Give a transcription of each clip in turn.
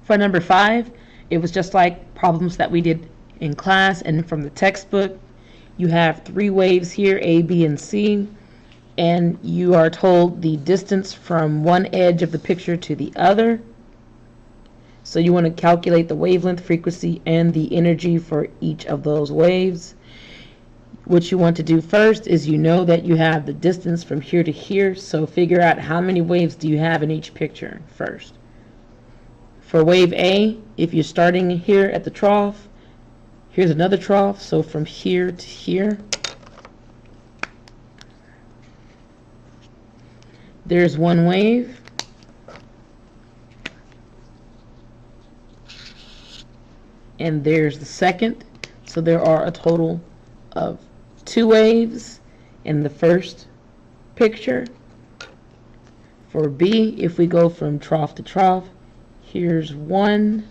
For number 5, it was just like problems that we did in class and from the textbook. You have 3 waves here, A, B, and C, and you are told the distance from one edge of the picture to the other. So you want to calculate the wavelength, frequency, and the energy for each of those waves. What you want to do first is you know that you have the distance from here to here, so figure out how many waves do you have in each picture first. For wave A, if you're starting here at the trough, here's another trough, so from here to here, there's one wave. And there's the second. So there are a total of 2 waves in the first picture. For B, if we go from trough to trough, here's one,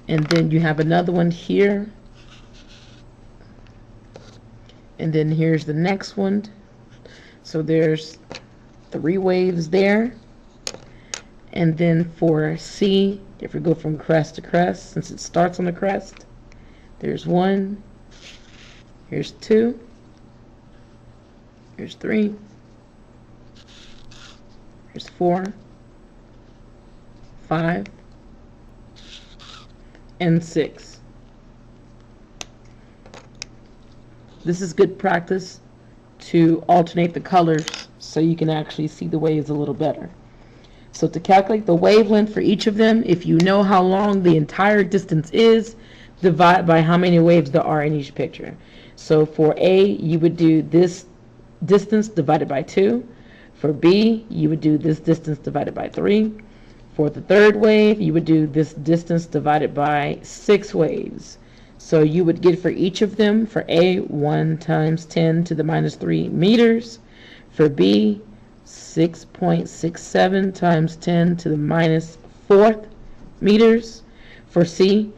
and then you have another one here, and then here's the next one. So there's 3 waves there. And then for C, if we go from crest to crest, since it starts on the crest, there's 1, here's 2, here's 3, here's 4, 5, and 6. This is good practice to alternate the colors so you can actually see the waves a little better. So to calculate the wavelength for each of them, if you know how long the entire distance is, divide by how many waves there are in each picture. So for A, you would do this distance divided by 2. For B, you would do this distance divided by 3. For the third wave, you would do this distance divided by 6 waves. So you would get for each of them, for A, 1 times 10 to the minus 3 meters. For B, 6.67 times 10 to the minus 4th meters. For C,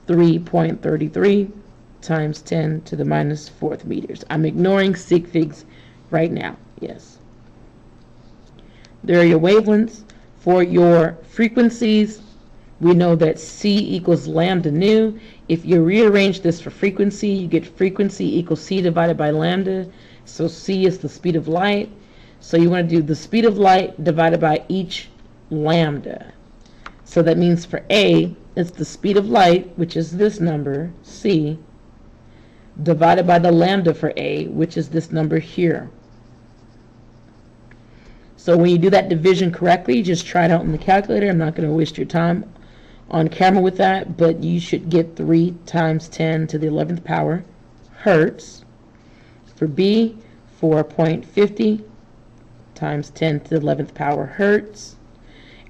3.33 times 10 to the minus 4th meters. I'm ignoring sig figs right now. Yes. There are your wavelengths. For your frequencies, we know that C equals lambda nu. If you rearrange this for frequency, you get frequency equals C divided by lambda. So C is the speed of light. So you want to do the speed of light divided by each lambda. So that means for A, it's the speed of light, which is this number, C, divided by the lambda for A, which is this number here. So when you do that division correctly, just try it out in the calculator. I'm not going to waste your time on camera with that, but you should get 3 times 10 to the 11th power hertz. For B, 4.50 times 10 to the 11th power hertz.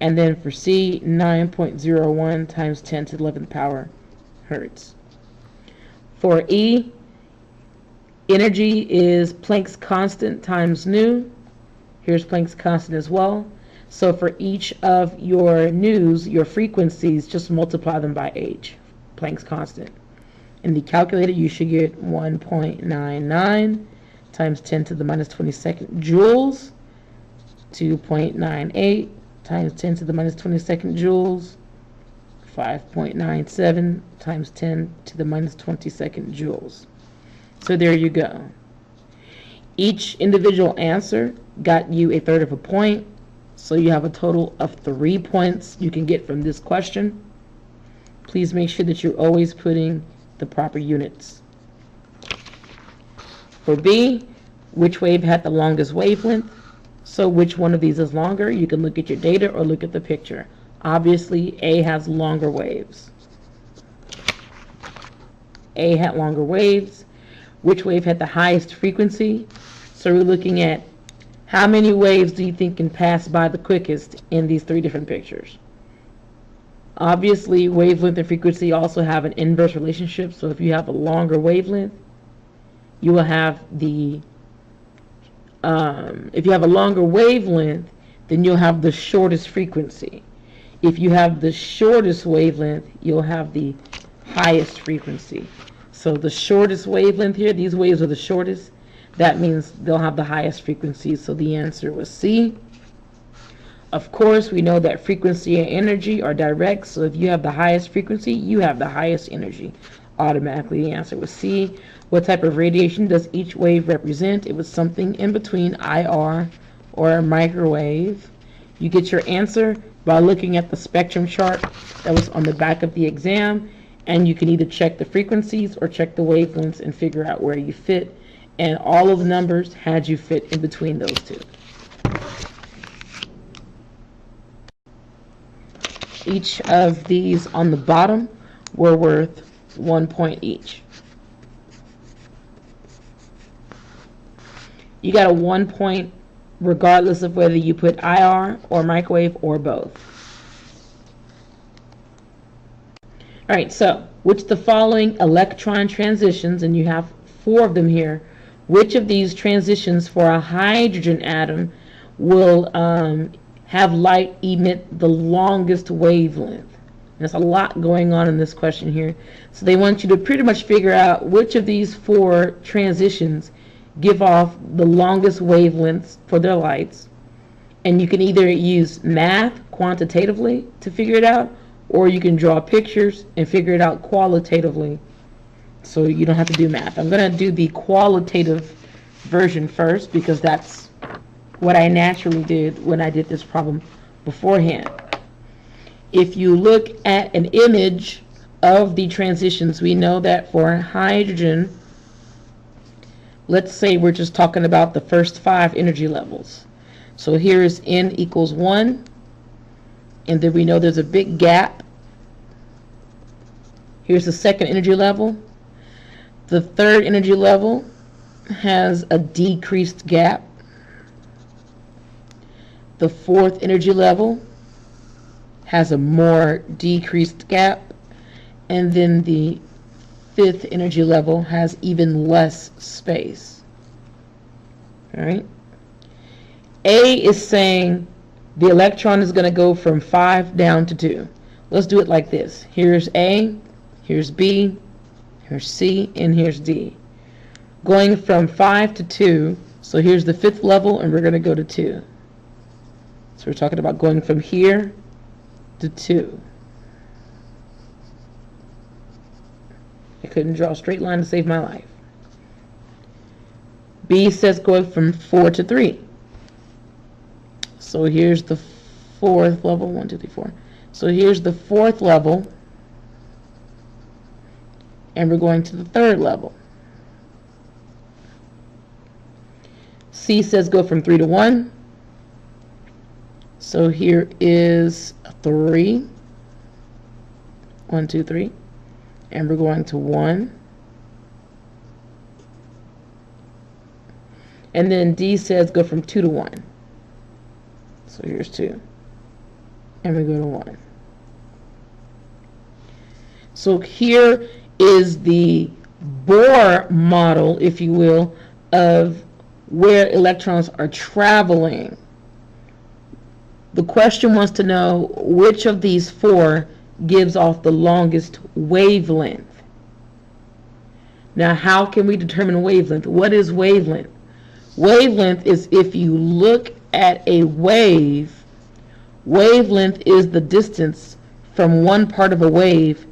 And then for C, 9.01 times 10 to the 11th power hertz. For E, energy is Planck's constant times nu. Here's Planck's constant as well. So for each of your nus, your frequencies, just multiply them by h, Planck's constant. In the calculator, you should get 1.99 times 10 to the minus 22nd joules, 2.98 times 10 to the minus 22nd joules, 5.97 times 10 to the minus 22nd joules. So there you go. Each individual answer got you 1/3 of a point, so you have a total of 3 points you can get from this question. Please make sure that you're always putting the proper units. For B, which wave had the longest wavelength? So which one of these is longer? You can look at your data or look at the picture. Obviously, A has longer waves. A had longer waves. Which wave had the highest frequency? So we're looking at how many waves do you think can pass by the quickest in these 3 different pictures? Obviously, wavelength and frequency also have an inverse relationship. So if you have a longer wavelength, you will have the if you have a longer wavelength, then you'll have the shortest frequency. If you have the shortest wavelength, you'll have the highest frequency. So the shortest wavelength here, these waves are the shortest. That means they'll have the highest frequency. So the answer was C. Of course, we know that frequency and energy are direct, so if you have the highest frequency, you have the highest energy. Automatically, the answer was C. What type of radiation does each wave represent? It was something in between IR or a microwave. You get your answer by looking at the spectrum chart that was on the back of the exam, and you can either check the frequencies or check the wavelengths and figure out where you fit, and all of the numbers had you fit in between those two. Each of these on the bottom were worth 1 point each. You got a 1 point regardless of whether you put IR or microwave or both. All right, so which of the following electron transitions, and you have 4 of them here, which of these transitions for a hydrogen atom will have light emit the longest wavelength? There's a lot going on in this question here. So they want you to pretty much figure out which of these 4 transitions give off the longest wavelengths for their lights. And you can either use math quantitatively to figure it out, or you can draw pictures and figure it out qualitatively, so you don't have to do math. I'm going to do the qualitative version first because that's what I naturally did when I did this problem beforehand. If you look at an image of the transitions, we know that for hydrogen, let's say we're just talking about the first 5 energy levels. So here's N equals 1, and then we know there's a big gap. Here's the second energy level. The third energy level has a decreased gap. The fourth energy level has a more decreased gap, and then the fifth energy level has even less space. All right. A is saying the electron is going to go from 5 down to 2. Let's do it like this. Here's A, here's B, here's C, and here's D. Going from 5 to 2, so here's the 5th level, and we're going to go to 2. So we're talking about going from here to 2. I couldn't draw a straight line to save my life. B says going from 4 to 3. So here's the 4th level, 1, 2, 3, 4. So here's the 4th level, and we're going to the 3rd level. C says go from 3 to 1. So here is 3. 1, 2, 3. And we're going to 1. And then D says go from 2 to 1. So here's 2. And we go to 1. So here is the Bohr model, if you will, of where electrons are traveling. The question wants to know which of these 4 gives off the longest wavelength. Now, how can we determine wavelength? What is wavelength? Wavelength is if you look at a wave, wavelength is the distance from one part of a wave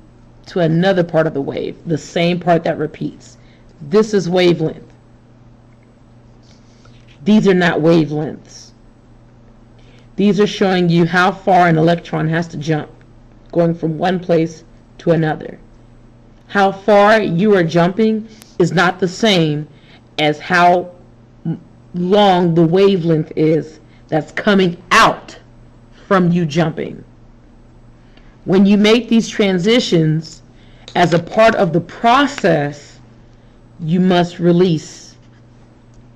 to another part of the wave, the same part that repeats. This is wavelength. These are not wavelengths. These are showing you how far an electron has to jump, going from one place to another. How far you are jumping is not the same as how long the wavelength is that's coming out from you jumping. When you make these transitions, as a part of the process, you must release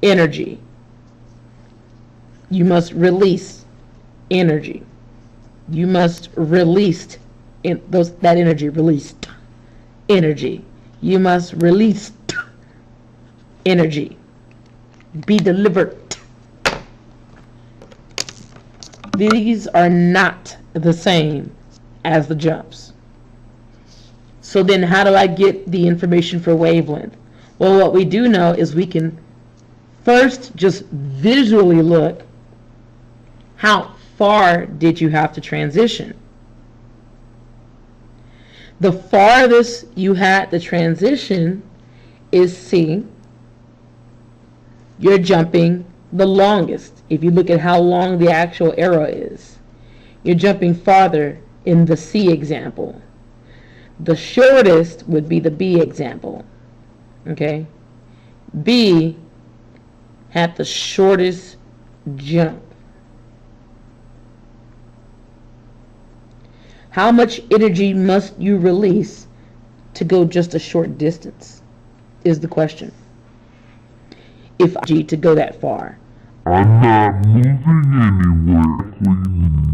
energy. You must release energy. You must release that energy. Released energy. You must release energy. Be delivered. These are not the same as the jumps. So then how do I get the information for wavelength? Well, what we do know is we can first just visually look how far did you have to transition? The farthest you had to transition is C. You're jumping the longest. If you look at how long the actual arrow is, you're jumping farther in the C example. The shortest would be the B example. Okay? B had the shortest jump. How much energy must you release to go just a short distance is the question. If G to go that far. I'm not moving anywhere,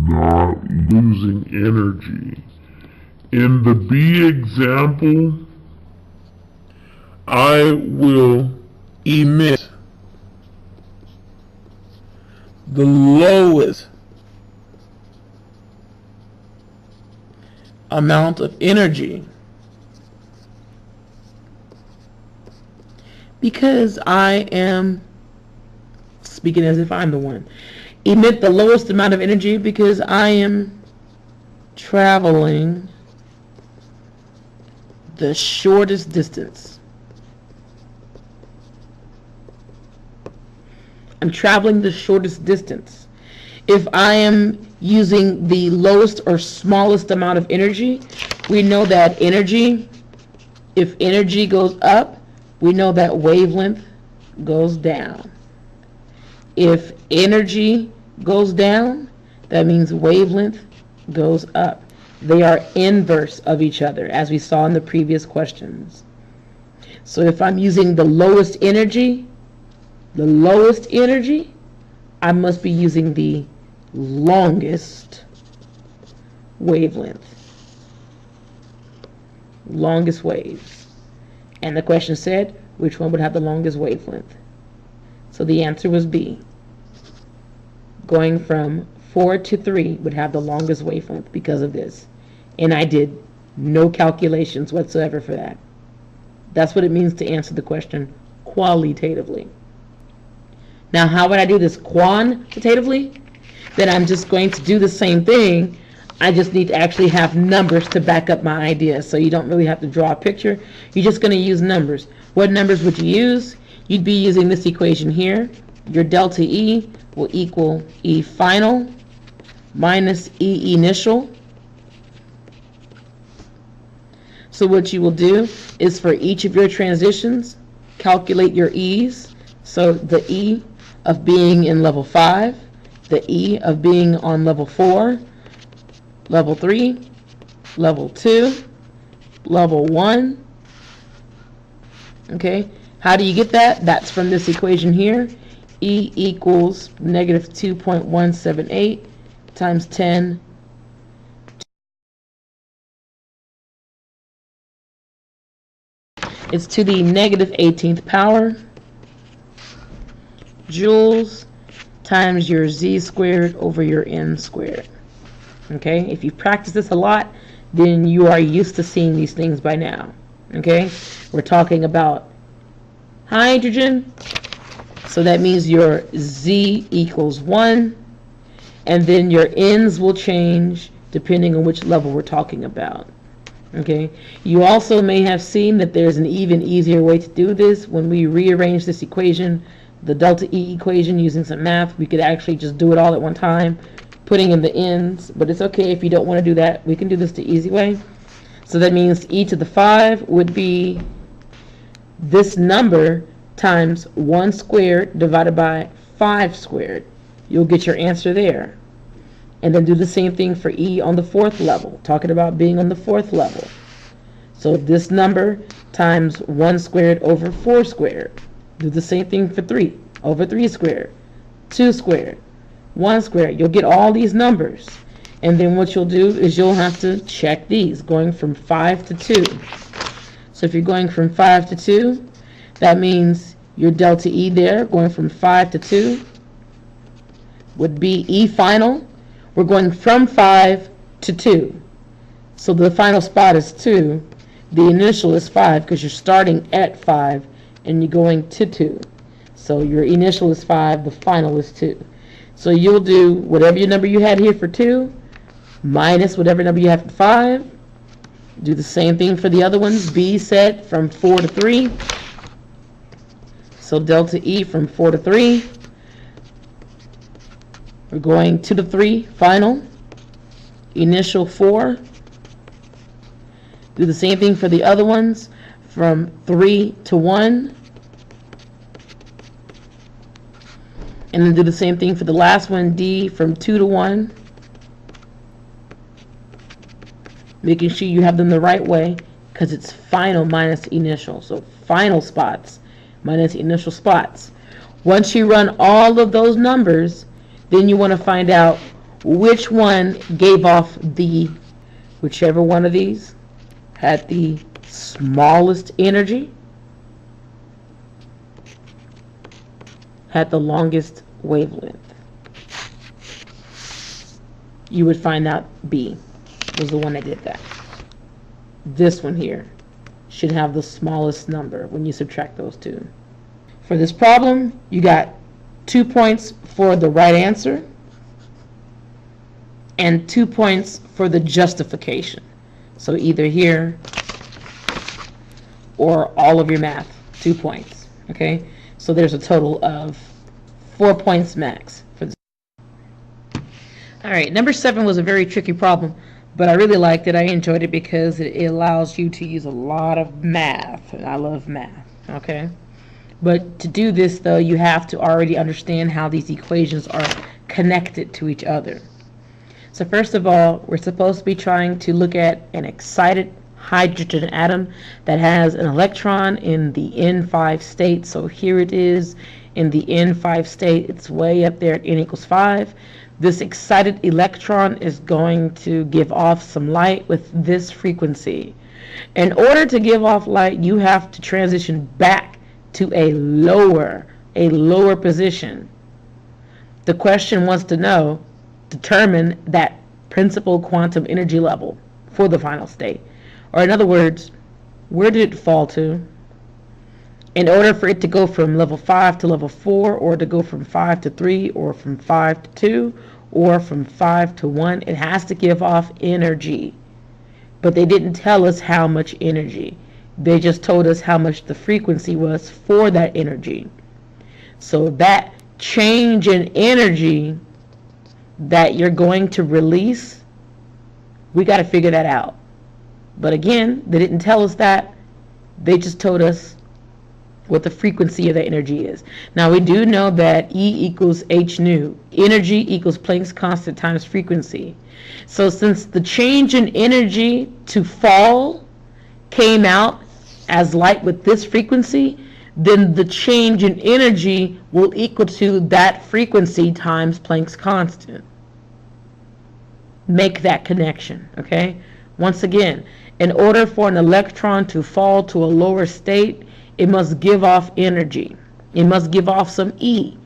not losing energy. In the B example, I will emit the lowest amount of energy because I am speaking as if I'm the one. Emit the lowest amount of energy because I am traveling the shortest distance. I'm traveling the shortest distance. If I am using the lowest or smallest amount of energy, we know that energy, if energy goes up, we know that wavelength goes down. If energy goes down, that means wavelength goes up. They are inverse of each other, as we saw in the previous questions. So if I'm using the lowest energy, I must be using the longest wavelength. Longest waves. And the question said, which one would have the longest wavelength? So the answer was B. Going from 4 to 3 would have the longest wavelength because of this. And I did no calculations whatsoever for that. That's what it means to answer the question qualitatively. Now, how would I do this quantitatively? Then I'm just going to do the same thing. I just need to actually have numbers to back up my idea. So you don't really have to draw a picture. You're just going to use numbers. What numbers would you use? You'd be using this equation here. Your delta E will equal E final minus E initial. So what you will do is for each of your transitions, calculate your E's. So the E of being in level 5, the E of being on level 4, level 3, level 2, level 1. Okay, how do you get that? That's from this equation here. E equals negative 2.178 times 10 it's to the negative 18th power joules times your z squared over your n squared. Okay, if you practice this a lot, then you are used to seeing these things by now. Okay, we're talking about hydrogen, so that means your z equals 1, and then your n's will change depending on which level we're talking about. Okay, you also may have seen that there's an even easier way to do this. When we rearrange this equation, the delta E equation, using some math, we could actually just do it all at one time, putting in the n's, but it's okay if you don't want to do that. We can do this the easy way. So that means e to the 5 would be this number times 1 squared divided by 5 squared. You'll get your answer there. And then do the same thing for E on the 4th level, talking about being on the 4th level. So this number times 1 squared over 4 squared. Do the same thing for 3 over 3 squared, 2 squared, 1 squared. You'll get all these numbers. And then what you'll do is you'll have to check these, going from 5 to 2. So if you're going from 5 to 2, that means your delta E there, going from 5 to 2, would be E final. We're going from 5 to 2. So the final spot is 2. The initial is 5 because you're starting at 5 and you're going to 2. So your initial is 5, the final is 2. So you'll do whatever your number you had here for 2 minus whatever number you have for 5. Do the same thing for the other ones. B set from 4 to 3. So delta E from 4 to 3. We're going 2 to 3, final. Initial 4. Do the same thing for the other ones from 3 to 1. And then do the same thing for the last one, D, from 2 to 1. Making sure you have them the right way, because it's final minus initial. So final spots minus initial spots. Once you run all of those numbers, then you want to find out which one gave off whichever one of these had the smallest energy, had the longest wavelength. You would find out B was the one that did that. This one here should have the smallest number when you subtract those two. For this problem, you got 2 points for the right answer and 2 points for the justification. So either here or all of your math, 2 points. Okay, so there's a total of 4 points max for this. All right, number 7 was a very tricky problem, but I really liked it. I enjoyed it because it allows you to use a lot of math, and I love math. Okay, but to do this, though, you have to already understand how these equations are connected to each other. So first of all, we're supposed to be trying to look at an excited hydrogen atom that has an electron in the N5 state. So here it is in the N5 state. It's way up there at N equals 5. This excited electron is going to give off some light with this frequency. In order to give off light, you have to transition back to a lower position. The question wants to know, determine that principal quantum energy level for the final state. Or in other words, where did it fall to? In order for it to go from level 5 to level 4, or to go from 5 to 3, or from 5 to 2, or from 5 to 1, it has to give off energy. But they didn't tell us how much energy. They just told us how much the frequency was for that energy. So that change in energy that you're going to release, we got to figure that out. But again, they didn't tell us that. They just told us what the frequency of the energy is. Now we do know that E equals h nu. Energy equals Planck's constant times frequency. So since the change in energy to fall came out as light with this frequency, then the change in energy will equal to that frequency times Planck's constant. Make that connection, okay? Once again, in order for an electron to fall to a lower state, it must give off energy. It must give off some E.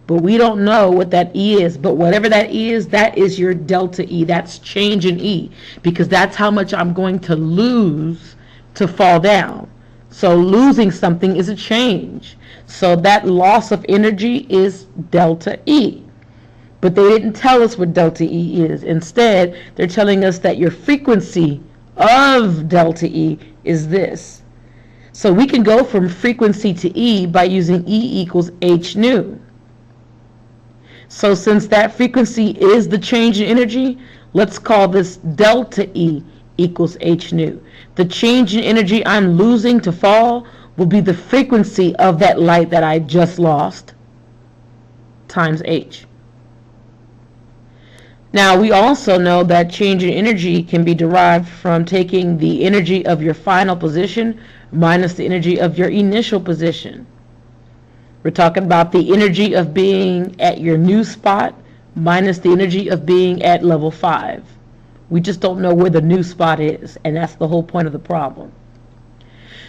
But we don't know what that E is. But whatever that E is, that is your delta E. That's change in E. Because that's how much I'm going to lose to fall down. So losing something is a change. So that loss of energy is delta E. But they didn't tell us what delta E is. Instead, they're telling us that your frequency of delta E is this. So we can go from frequency to E by using E equals h nu. So since that frequency is the change in energy, let's call this delta E equals h nu. The change in energy I'm losing to fall will be the frequency of that light that I just lost times h. Now we also know that change in energy can be derived from taking the energy of your final position minus the energy of your initial position. We're talking about the energy of being at your new spot minus the energy of being at level 5. We just don't know where the new spot is, and that's the whole point of the problem.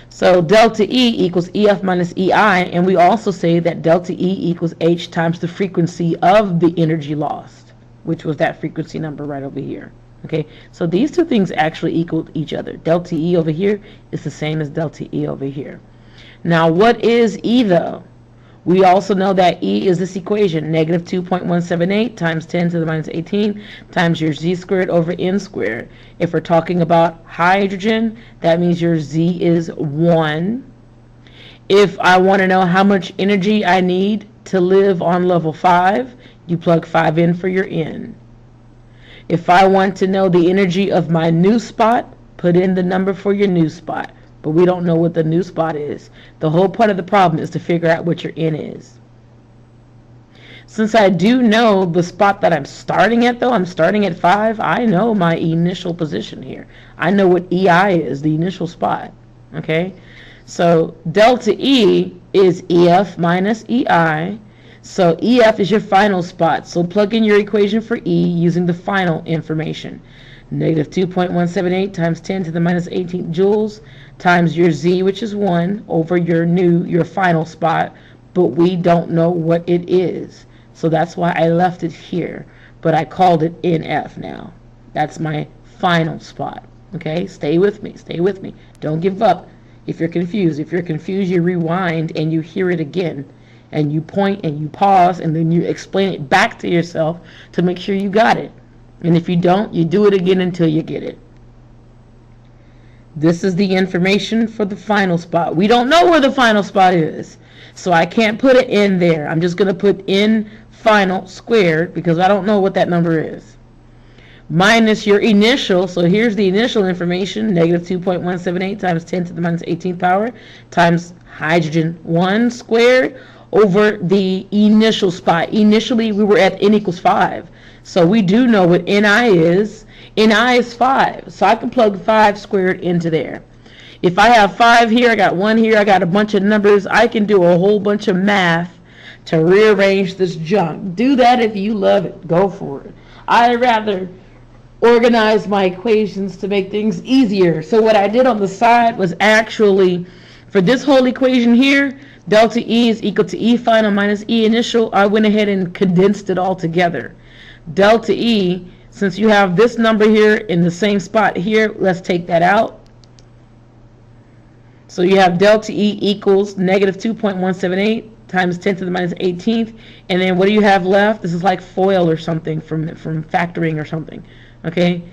So delta E equals EF minus EI, and we also say that delta E equals H times the frequency of the energy lost, which was that frequency number right over here. Okay, so these two things actually equal each other. Delta E over here is the same as delta E over here. Now what is E though? We also know that E is this equation, negative 2.178 times 10 to the minus 18 times your Z squared over N squared. If we're talking about hydrogen, that means your Z is 1. If I want to know how much energy I need to live on level 5, you plug 5 in for your N. If I want to know the energy of my new spot, put in the number for your new spot. But we don't know what the new spot is. The whole part of the problem is to figure out what your N is. Since I do know the spot that I'm starting at, though, I'm starting at 5, I know my initial position here. I know what EI is, the initial spot. Okay? So delta E is EF minus EI. So EF is your final spot. So plug in your equation for E using the final information. Negative 2.178 times 10 to the minus 18 joules times your Z, which is 1, over your final spot. But we don't know what it is. So that's why I left it here. But I called it NF now. That's my final spot. Okay? Stay with me. Stay with me. Don't give up. If you're confused, you rewind and you hear it again. And you point and you pause and then you explain it back to yourself to make sure you got it. And if you don't, you do it again until you get it. This is the information for the final spot. We don't know where the final spot is. So I can't put it in there. I'm just going to put in final squared because I don't know what that number is. Minus your initial, so here's the initial information, negative 2.178 times 10 to the minus 18th power times hydrogen 1 squared over the initial spot. Initially, we were at n equals 5. So we do know what Ni is. Ni is 5. So I can plug 5 squared into there. If I have 5 here, I got 1 here, I got a bunch of numbers, I can do a whole bunch of math to rearrange this junk. Do that if you love it. Go for it. I'd rather organize my equations to make things easier. So what I did on the side was actually, for this whole equation here, delta E is equal to E final minus E initial. I went ahead and condensed it all together. Delta E, since you have this number here in the same spot here, let's take that out. So you have delta E equals negative 2.178 times 10 to the minus 18th. And then what do you have left? This is like FOIL or something from factoring or something. Okay?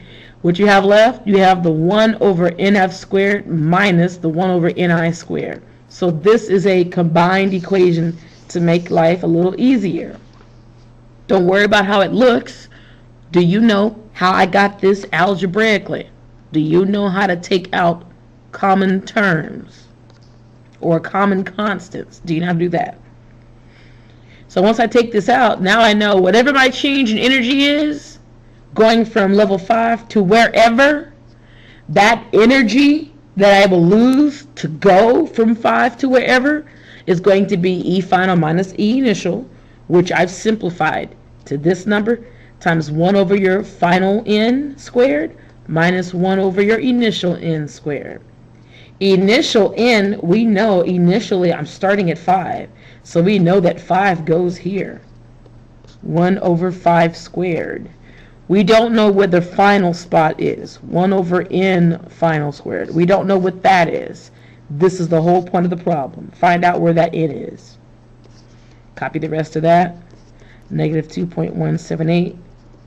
What you have left, you have the 1 over NF squared minus the 1 over NI squared. So this is a combined equation to make life a little easier. Don't worry about how it looks. Do you know how I got this algebraically? Do you know how to take out common terms or common constants? Do you know how to do that? So once I take this out, now I know whatever my change in energy is, going from level 5 to wherever, that energy that I will lose to go from 5 to wherever is going to be E final minus E initial, which I've simplified to this number times 1 over your final N squared minus 1 over your initial N squared. Initial N, we know initially I'm starting at 5, so we know that 5 goes here. 1 over 5 squared. We don't know where the final spot is. 1 over N final squared. We don't know what that is. This is the whole point of the problem. Find out where that N is. Copy the rest of that. Negative 2.178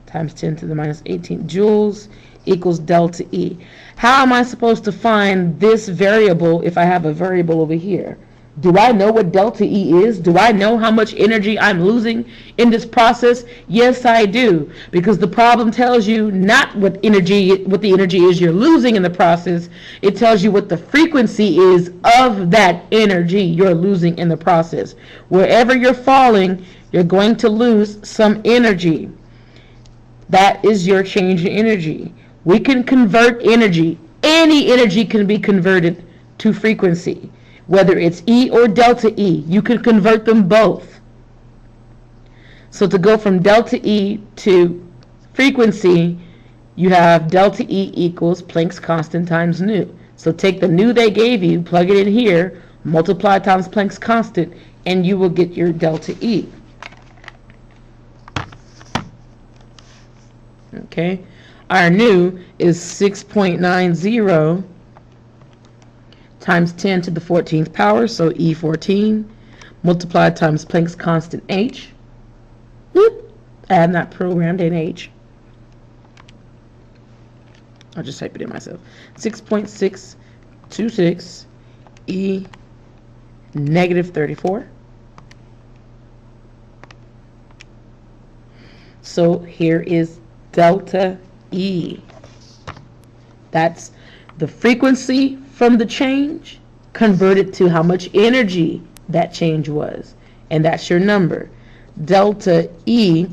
times 10 to the minus 18 joules equals delta E. How am I supposed to find this variable if I have a variable over here? Do I know what delta E is? Do I know how much energy I'm losing in this process? Yes, I do. Because the problem tells you not what the energy is you're losing in the process. It tells you what the frequency is of that energy you're losing in the process. Wherever you're falling, you're going to lose some energy. That is your change in energy. We can convert energy. Any energy can be converted to frequency. Whether it's E or delta E, you can convert them both. So to go from delta E to frequency, you have delta E equals Planck's constant times nu. So take the nu they gave you, plug it in here, multiply times Planck's constant, and you will get your delta E. Okay, our nu is 6.90 times 10 to the 14th power, so E14, multiplied times Planck's constant h. Whoop. I have not programmed in h. I'll just type it in myself. 6.626 e negative 34. So here is delta E. That's the frequency from the change converted to how much energy that change was. And that's your number. Delta E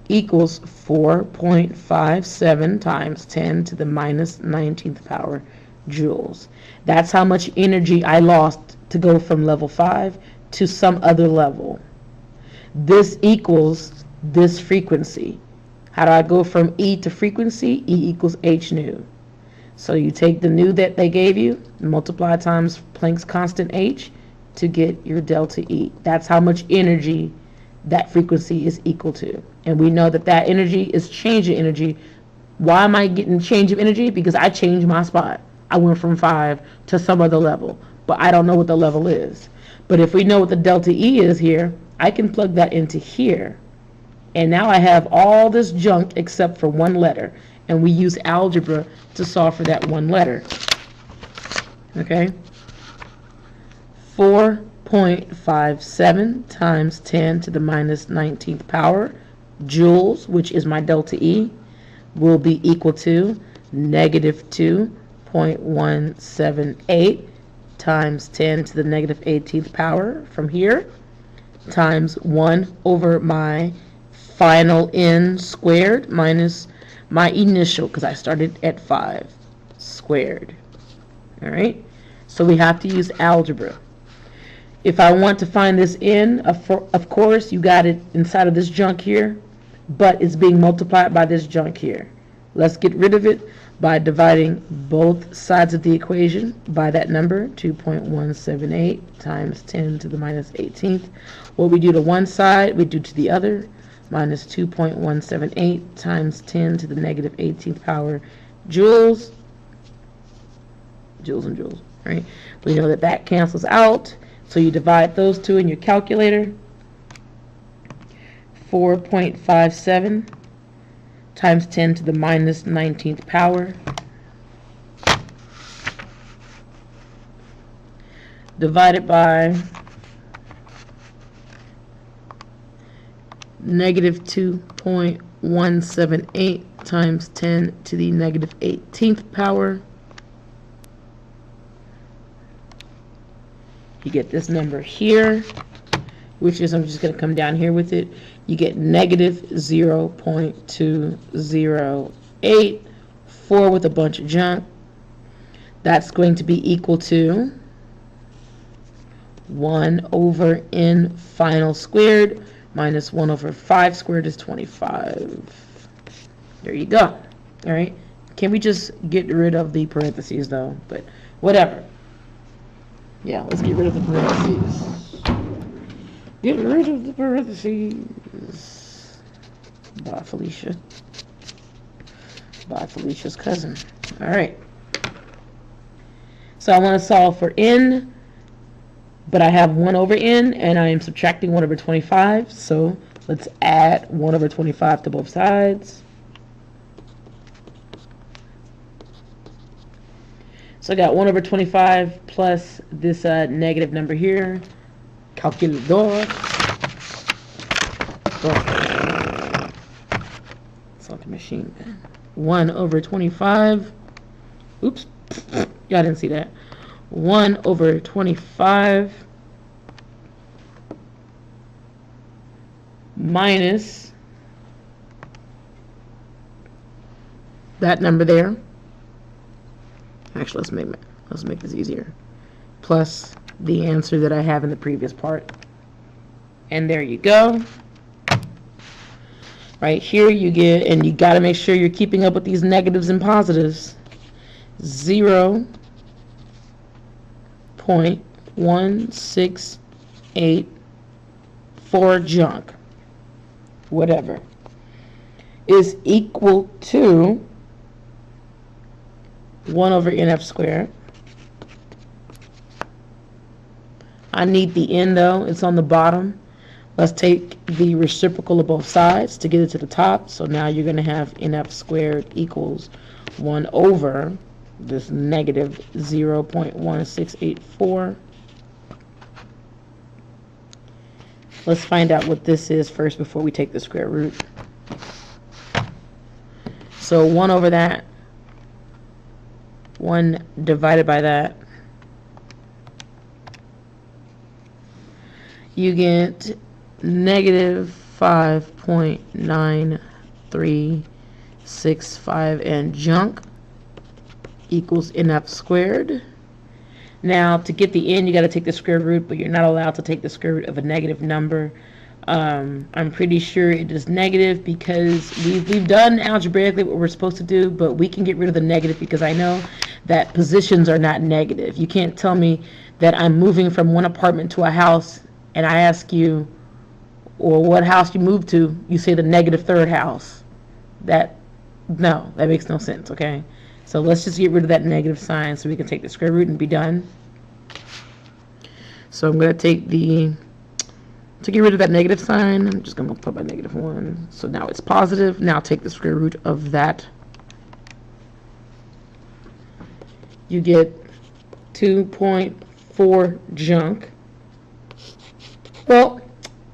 equals 4.57 times 10 to the minus 19th power joules. That's how much energy I lost to go from level 5 to some other level. This equals this frequency. How do I go from E to frequency? E equals h nu. So you take the nu that they gave you, multiply times Planck's constant h to get your delta E. That's how much energy that frequency is equal to. And we know that that energy is change of energy. Why am I getting change of energy? Because I changed my spot. I went from 5 to some other level, but I don't know what the level is. But if we know what the delta E is here, I can plug that into here. And now I have all this junk except for one letter. And we use algebra to solve for that one letter. Okay? 4.57 times 10 to the minus 19th power joules, which is my delta E, will be equal to negative 2.178 times 10 to the negative 18th power from here, times 1 over my final n squared minus my initial, because I started at 5 squared. All right, so we have to use algebra. If I want to find this n, of course, you got it inside of this junk here, but it's being multiplied by this junk here. Let's get rid of it by dividing both sides of the equation by that number, 2.178 times 10 to the minus 18th. What we do to one side, we do to the other, minus 2.178 times 10 to the negative 18th power joules. Joules and joules, right? We know that that cancels out, so you divide those two in your calculator. 4.57 times 10 to the minus 19th power divided by negative 2.178 times 10 to the negative 18th power. You get this number here, which is, I'm just going to come down here with it. You get negative 0.208, 4 with a bunch of junk. That's going to be equal to 1 over n final squared minus 1 over 5 squared is 25. There you go. All right. Can we just get rid of the parentheses, though? But whatever. Yeah, let's get rid of the parentheses. Get rid of the parentheses. Bye, Felicia. Bye, Felicia's cousin. All right. So I want to solve for n, but I have 1 over n, and I am subtracting 1 over 25. So let's add 1 over 25 to both sides. So I got 1 over 25 plus this negative number here. Calculador. It's like a machine. 1 over 25. Oops. Y'all didn't see that. 1 over 25 minus that number there. Actually, let's make this easier. Plus the answer that I have in the previous part. And there you go. Right here you get, and you got to make sure you're keeping up with these negatives and positives. 0.168 for junk, whatever, is equal to 1 over nf squared. I need the n though. It's on the bottom. Let's take the reciprocal of both sides to get it to the top. So now you're going to have nf squared equals 1 over this negative 0.1684. Let's find out what this is first before we take the square root. So 1 over that, 1 divided by that, you get negative 5.9365 and junk equals nf squared. Now, to get the n, you got to take the square root, but you're not allowed to take the square root of a negative number. I'm pretty sure it is negative because we've done algebraically what we're supposed to do, but we can get rid of the negative because I know that positions are not negative. You can't tell me that I'm moving from one apartment to a house, and I ask you, or what house you moved to, you say the negative third house. No, that makes no sense, okay? So let's just get rid of that negative sign so we can take the square root and be done. So I'm going to get rid of that negative sign, I'm just going to multiply by negative 1. So now it's positive. Now take the square root of that. You get 2.4 junk. Well,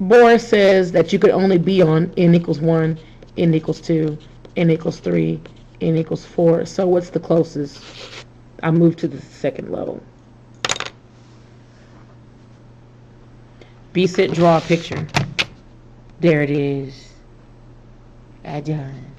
Bohr says that you could only be on n equals 1, n equals 2, n equals 3, n equals 4. So what's the closest? I move to the second level. Be set, draw a picture. There it is. I done.